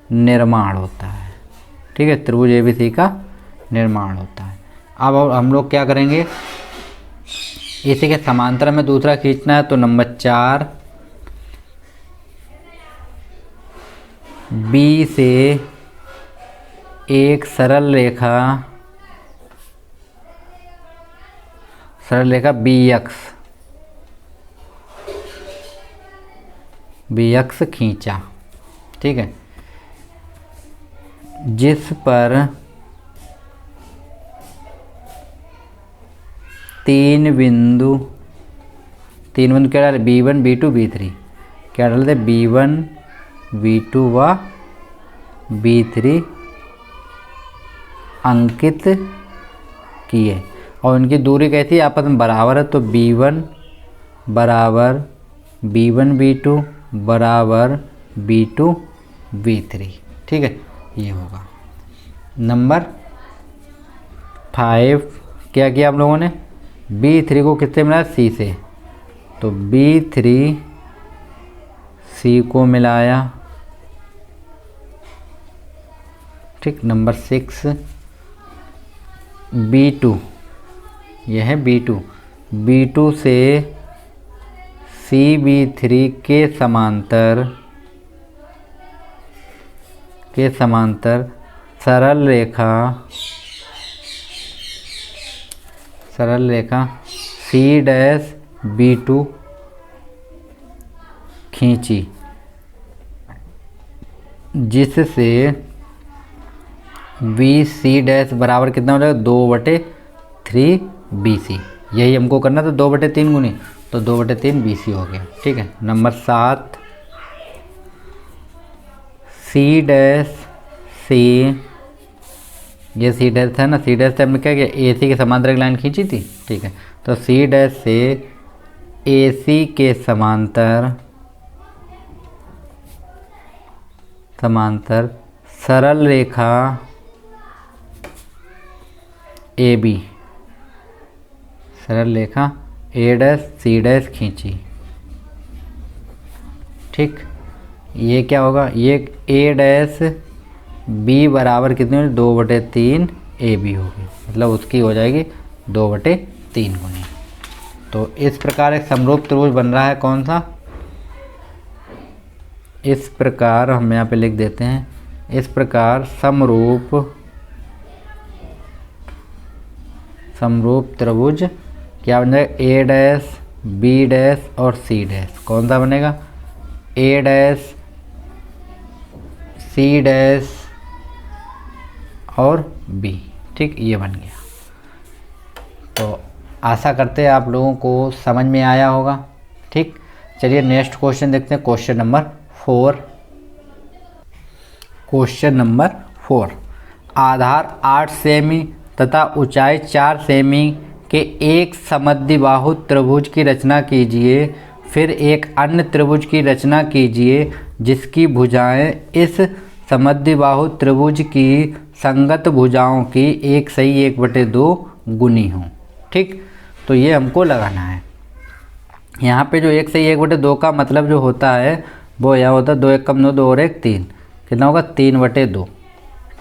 निर्माण होता है, ठीक है। त्रिभुज ABC का निर्माण होता है। अब हम लोग क्या करेंगे, इसी के समांतर में दूसरा खींचना है। तो नंबर 4 B से एक सरल रेखा BX खींचा, ठीक है। जिस पर 3 बिंदु क्या डाले, B1 B2 B3 क्या डालते, B1 B2 व B3 अंकित किए। और इनकी दूरी कैसी आपस में बराबर है। तो B1 बराबर B1 B2 बराबर B2 B3, ठीक है। ये होगा। नंबर 5 क्या किया आप लोगों ने, B3 को किससे मिलाया, C से। तो B3 C को मिलाया, ठीक। नंबर 6 B2, यह है B2। B2 से CB3 के समांतर सरल रेखा C-B2 खींची, जिससे BC बराबर कितना हो जाएगा 2/3 BC। यही हमको करना था, 2/3 गुनी, तो 2/3 BC हो गया। ठीक है। नंबर 7 C', ये C' था ना, C' से हमने क्या किया, AC के समांतर एक लाइन खींची थी। ठीक है। तो C' से AC के समांतर सरल रेखा AB, सरल रेखा A', C' खींची। ठीक। ये क्या होगा, ये A', B बराबर कितनी होगी, 2/3 AB होगी, मतलब उसकी हो जाएगी 2/3 गुनी। तो इस प्रकार एक समरूप त्रिभुज बन रहा है। कौन सा, इस प्रकार हम यहाँ पे लिख देते हैं, इस प्रकार समरूप त्रिभुज क्या बन जाएगा, A', B' और C'। कौन सा बनेगा, A', C' और B। ठीक, ये बन गया। तो आशा करते हैं आप लोगों को समझ में आया होगा। ठीक, चलिए नेक्स्ट क्वेश्चन देखते हैं। Question number 4। क्वेश्चन नंबर 4, आधार 8 सेमी तथा ऊंचाई 4 सेमी के एक समद्विबाहु त्रिभुज की रचना कीजिए। फिर एक अन्य त्रिभुज की रचना कीजिए जिसकी भुजाएं इस समद्विबाहु त्रिभुज की संगत भुजाओं की 1/2 गुनी हों। ठीक, तो ये हमको लगाना है। यहाँ पे जो 1/2 का मतलब जो होता है वो यह होता है 2 1 9, 2 और 1 3, कितना होगा 3/2।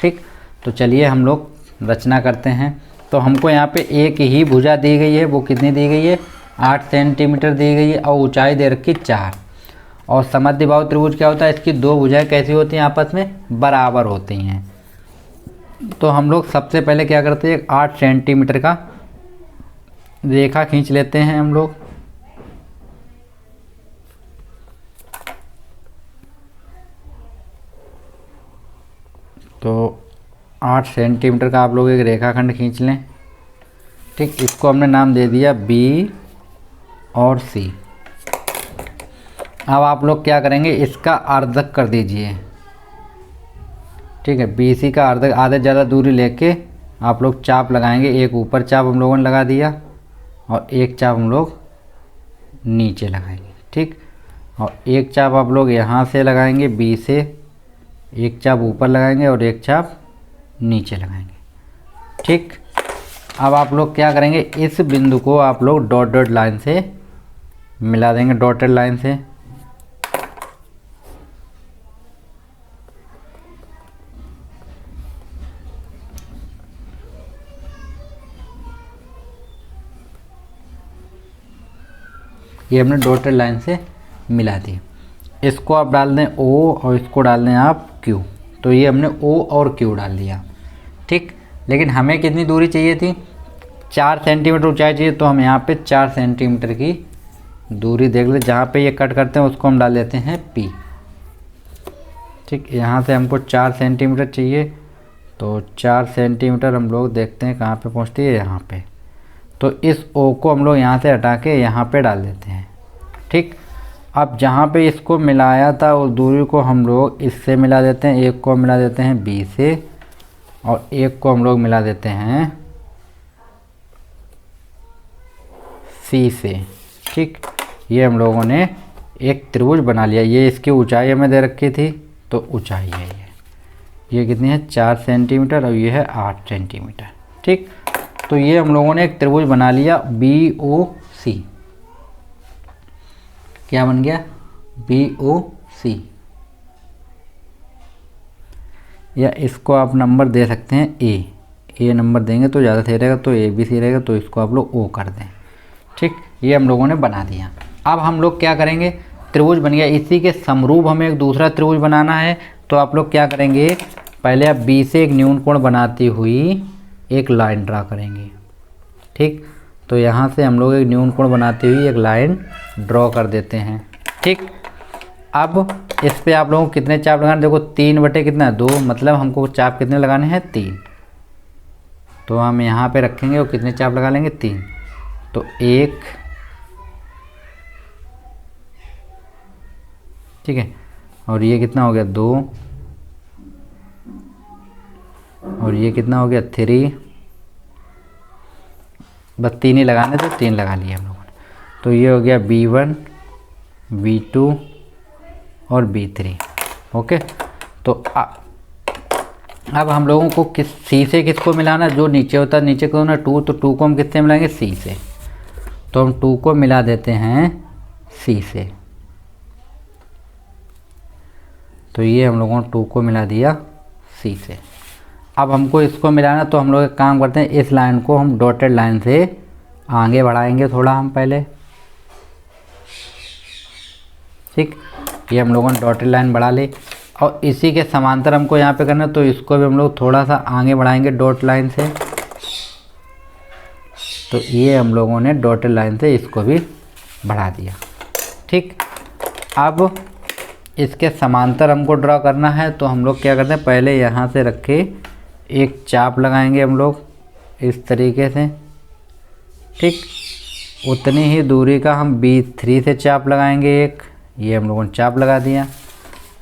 ठीक, तो चलिए हम लोग रचना करते हैं। तो हमको यहाँ पे एक ही भुजा दी गई है, वो कितनी दी गई है, 8 सेंटीमीटर दी गई है, और ऊंचाई दे रखी 4। और समद्विबाहु त्रिभुज क्या होता है, इसकी दो भुजाएं कैसी होती हैं, आपस में बराबर होती हैं। तो हम लोग सबसे पहले क्या करते हैं, 8 सेंटीमीटर का रेखा खींच लेते हैं हम लोग। तो 8 सेंटीमीटर का आप लोग एक रेखाखंड खींच लें। ठीक, इसको हमने नाम दे दिया B और C। अब आप लोग क्या करेंगे, इसका अर्धक कर दीजिए। ठीक है, BC का अर्धक, आधे ज़्यादा दूरी लेके आप लोग चाप लगाएंगे। एक ऊपर चाप हम लोगों ने लगा दिया और एक चाप हम लोग नीचे लगाएंगे। ठीक, और एक चाप आप लोग यहाँ से लगाएंगे B से, एक चाप ऊपर लगाएंगे और एक चाप नीचे लगाएंगे। ठीक, अब आप लोग क्या करेंगे, इस बिंदु को आप लोग डॉट डॉट लाइन से मिला देंगे, डॉटेड लाइन से। ये हमने डॉटेड लाइन से मिला दी। इसको आप डाल दें O और इसको डाल दें आप Q। तो ये हमने O और Q डाल दिया। ठीक, लेकिन हमें कितनी दूरी चाहिए थी, 4 सेंटीमीटर ऊंचाई चाहिए। तो हम यहाँ पे 4 सेंटीमीटर की दूरी देख ले, जहाँ पे ये कट करते हैं उसको हम डाल देते हैं P। ठीक, यहाँ से हमको 4 सेंटीमीटर चाहिए, तो 4 सेंटीमीटर हम लोग देखते हैं कहाँ पे पहुँचती है, यहाँ पे। तो इस O को हम लोग यहाँ से हटा के यहाँ पे डाल देते हैं। ठीक, अब जहाँ पे इसको मिलाया था उस दूरी को हम लोग इससे मिला देते हैं। एक को मिला देते हैं B से और एक को हम लोग मिला देते हैं C से। ठीक, ये हम लोगों ने एक त्रिभुज बना लिया। ये इसकी ऊंचाई हमें दे रखी थी, तो ऊंचाई है ये कितनी है, 4 सेंटीमीटर और ये है 8 सेंटीमीटर। ठीक, तो ये हम लोगों ने एक त्रिभुज बना लिया BOC। क्या बन गया, BOC। या इसको आप नंबर दे सकते हैं ए नंबर देंगे तो ज़्यादा सही रहेगा, तो ए बी सी रहेगा, तो इसको आप लोग ओ कर दें। ठीक, ये हम लोगों ने बना दिया। अब हम लोग क्या करेंगे, त्रिभुज बन गया, इसी के समरूप हमें एक दूसरा त्रिभुज बनाना है। तो आप लोग क्या करेंगे, पहले आप बी से एक न्यून कोण बनाती हुई एक लाइन ड्रा करेंगे। ठीक, तो यहाँ से हम लोग एक न्यून कोण बनाती हुई एक लाइन ड्रॉ कर देते हैं। ठीक, अब इस पे आप लोगों को कितने चाप लगाने, देखो 3 बटे कितना 2, मतलब हमको चाप कितने लगाने हैं 3। तो हम यहाँ पे रखेंगे और कितने चाप लगा लेंगे 3, तो 1, ठीक है, और ये कितना हो गया 2, और ये कितना हो गया 3, बस 3 ही लगाने थे, 3 लगा लिए हम लोगों ने। तो ये हो गया B1 B2 और B3। ओके, तो अब हम लोगों को किस सी से किसको मिलाना, जो नीचे होता है नीचे को ना 2, तो 2 को हम किससे मिलाएंगे सी से, तो हम 2 को मिला देते हैं सी से। तो ये हम लोगों ने 2 को मिला दिया सी से। अब हमको इसको मिलाना, तो हम लोग एक काम करते हैं, इस लाइन को हम डॉटेड लाइन से आगे बढ़ाएंगे थोड़ा हम पहले। ठीक, ये हम लोगों ने डॉटेड लाइन बढ़ा ली, और इसी के समांतर हमको यहाँ पे करना है, तो इसको भी हम लोग थोड़ा सा आगे बढ़ाएंगे डॉट लाइन से। तो ये हम लोगों ने डॉटेड लाइन से इसको भी बढ़ा दिया। ठीक, अब इसके समांतर हमको ड्रा करना है, तो हम लोग क्या करते हैं, पहले यहाँ से रख के एक चाप लगाएंगे हम लोग इस तरीके से। ठीक, उतनी ही दूरी का हम B3 से चाप लगाएंगे एक, ये हम लोगों ने चाप लगा दिया।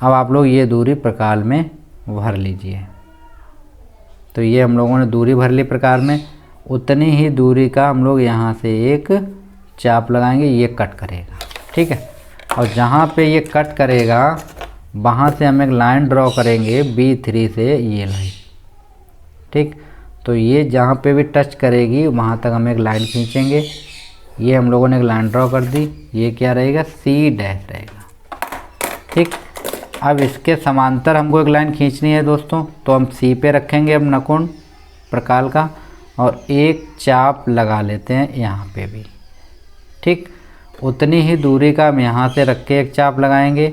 अब आप लोग ये दूरी प्रकार में भर लीजिए। तो ये हम लोगों ने दूरी भर ली प्रकार में, उतनी ही दूरी का हम लोग यहाँ से एक चाप लगाएंगे, ये कट करेगा। ठीक है, और जहाँ पे ये कट करेगा वहाँ से हम एक लाइन ड्रॉ करेंगे B3 से, ये लाइन। ठीक, तो ये जहाँ पे भी टच करेगी वहाँ तक हम एक लाइन खींचेंगे। ये हम लोगों ने एक लाइन ड्रॉ कर दी, ये क्या रहेगा C डैश रहेगा। ठीक, अब इसके समांतर हमको एक लाइन खींचनी है दोस्तों, तो हम C पे रखेंगे अब नकोण प्रकार का, और एक चाप लगा लेते हैं यहाँ पे भी। ठीक, उतनी ही दूरी का हम यहाँ से रख के एक चाप लगाएंगे,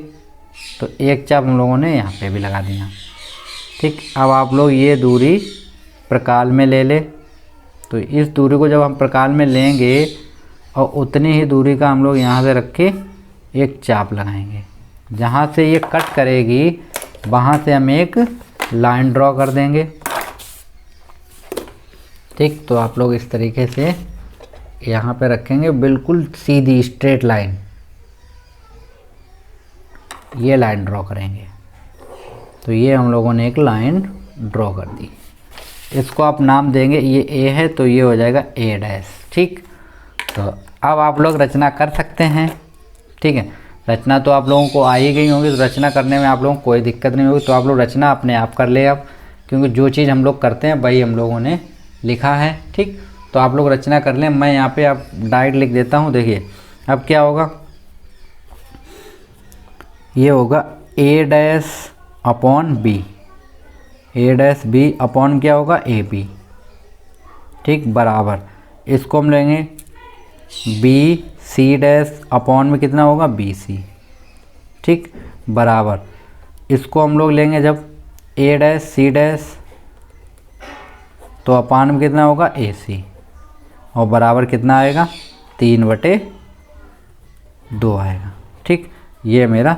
तो एक चाप हम लोगों ने यहाँ पे भी लगा दिया। ठीक, अब आप लोग ये दूरी प्रकार में ले ले, तो इस दूरी को जब हम प्रकार में लेंगे और उतनी ही दूरी का हम लोग यहाँ से रख के एक चाप लगाएंगे, जहाँ से ये कट करेगी वहाँ से हम एक लाइन ड्रॉ कर देंगे। ठीक, तो आप लोग इस तरीके से यहाँ पे रखेंगे बिल्कुल सीधी स्ट्रेट लाइन, ये लाइन ड्रॉ करेंगे। तो ये हम लोगों ने एक लाइन ड्रॉ कर दी, इसको आप नाम देंगे, ये ए है तो ये हो जाएगा A डैश। ठीक, तो अब आप लोग रचना कर सकते हैं। ठीक है, रचना तो आप लोगों को आ ही गई होगी, तो रचना करने में आप लोगों को कोई दिक्कत नहीं होगी। तो आप लोग रचना अपने आप कर ले अब, क्योंकि जो चीज़ हम लोग करते हैं वही हम लोगों ने लिखा है। ठीक, तो आप लोग रचना कर लें, मैं यहाँ पे आप डायरेक्ट लिख देता हूँ। देखिए अब क्या होगा, ये होगा A dash upon B, A dash B upon क्या होगा AB। ठीक, बराबर इसको हम लेंगे BC डैश अपॉन में कितना होगा BC। ठीक, बराबर इसको हम लोग लेंगे जब A डैश C डैश, तो अपॉन में कितना होगा AC, और बराबर कितना आएगा 3/2 आएगा। ठीक, ये मेरा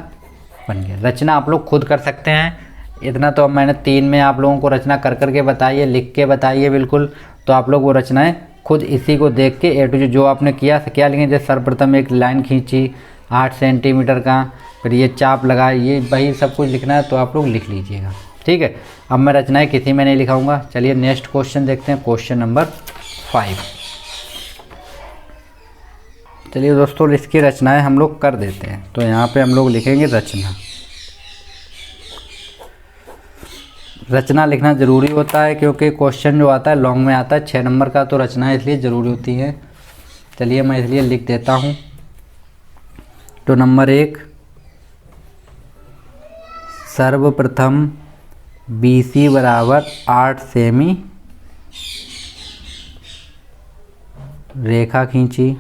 बन गया। रचना आप लोग खुद कर सकते हैं, इतना तो अब मैंने 3 में आप लोगों को रचना कर करके बताई है, लिख के बताइए बिल्कुल। तो आप लोग वो रचनाएं खुद इसी को देख के A to Z जो आपने किया क्या लिखें, जैसे सर्वप्रथम एक लाइन खींची 8 सेंटीमीटर का, फिर ये चाप लगा, ये वही सब कुछ लिखना है, तो आप लोग लिख लीजिएगा। ठीक है, अब मैं रचनाएं किसी में नहीं लिखाऊंगा। चलिए नेक्स्ट क्वेश्चन देखते हैं, क्वेश्चन नंबर 5। चलिए दोस्तों, इसकी रचनाएं हम लोग कर देते हैं। तो यहाँ पे हम लोग लिखेंगे रचना। रचना लिखना ज़रूरी होता है, क्योंकि क्वेश्चन जो आता है लॉन्ग में आता है 6 नंबर का, तो रचना इसलिए ज़रूरी होती है। चलिए मैं इसलिए लिख देता हूँ। तो नंबर 1, सर्वप्रथम BC बराबर 8 सेमी रेखा खींची।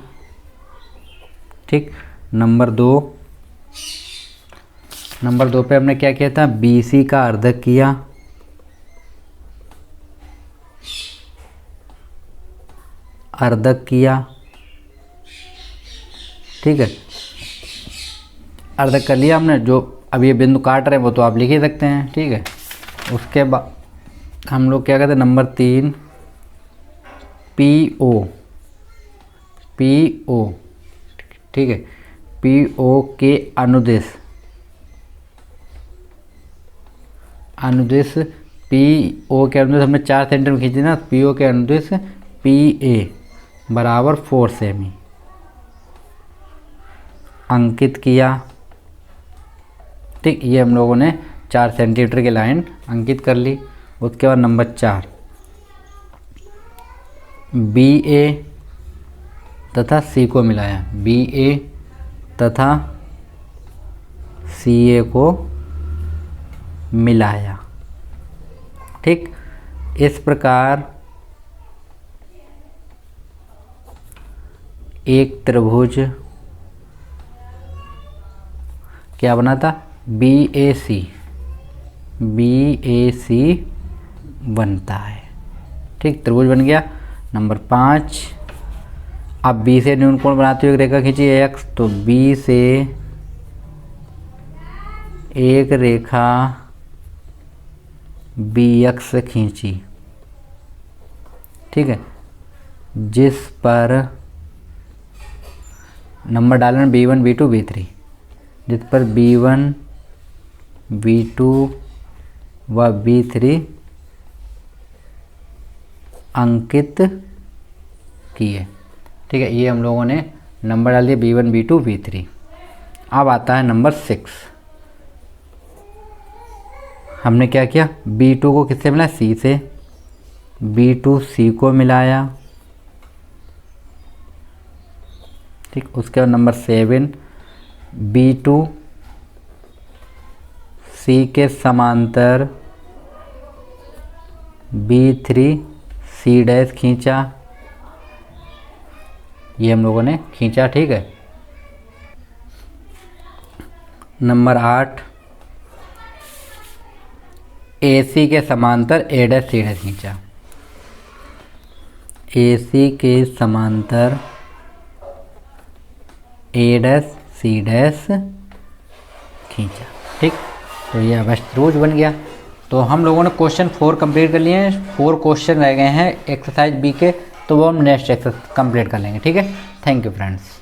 ठीक, नंबर 2 पे हमने क्या किया था, BC का अर्धक किया, ठीक है, अर्धक कर लिया हमने। जो अब ये बिंदु काट रहे हैं वो तो आप लिख ही सकते हैं, ठीक है। उसके बाद हम लोग क्या कहते हैं, नंबर 3 PO, ठीक है, PO के अनुदिश PO के अनुदिश हमने 4 सेंटीमीटर खींची ना, PO के अनुदिश PA बराबर 4 सेमी अंकित किया। ठीक, ये हम लोगों ने 4 सेंटीमीटर की लाइन अंकित कर ली। उसके बाद नंबर 4 BA तथा C को मिलाया, BA तथा CA को मिलाया। ठीक, इस प्रकार एक त्रिभुज क्या बना था, BAC बनता है। ठीक, त्रिभुज बन गया। नंबर 5, अब B से न्यून कोण बनाते हुए एक रेखा खींचिए X, तो B से एक रेखा BX खींची। ठीक है, जिस पर नंबर डालना B1 B2 B3, जिस पर B1 B2 व B3 अंकित किए। ठीक है, ये हम लोगों ने नंबर डाल दिए B1 B2 B3। अब आता है नंबर 6। हमने क्या किया, B2 को किससे मिलाया, C से, B2 C को मिलाया। ठीक, उसके बाद नंबर 7 B2 C के समांतर B3 C डैश खींचा। ये हम लोगों ने खींचा। ठीक है, नंबर 8 AC के समांतर A डैश C डैश खींचा। AC के समांतर A डैश C डैश खींचा। ठीक, तो ये अवश्य त्रिभुज बन गया। तो हम लोगों ने क्वेश्चन 4 कंप्लीट कर लिए हैं। 4 क्वेश्चन रह गए हैं एक्सरसाइज B के, तो वो हम नेक्स्ट एक्सरसाइज कंप्लीट कर लेंगे। ठीक है, थैंक यू फ्रेंड्स।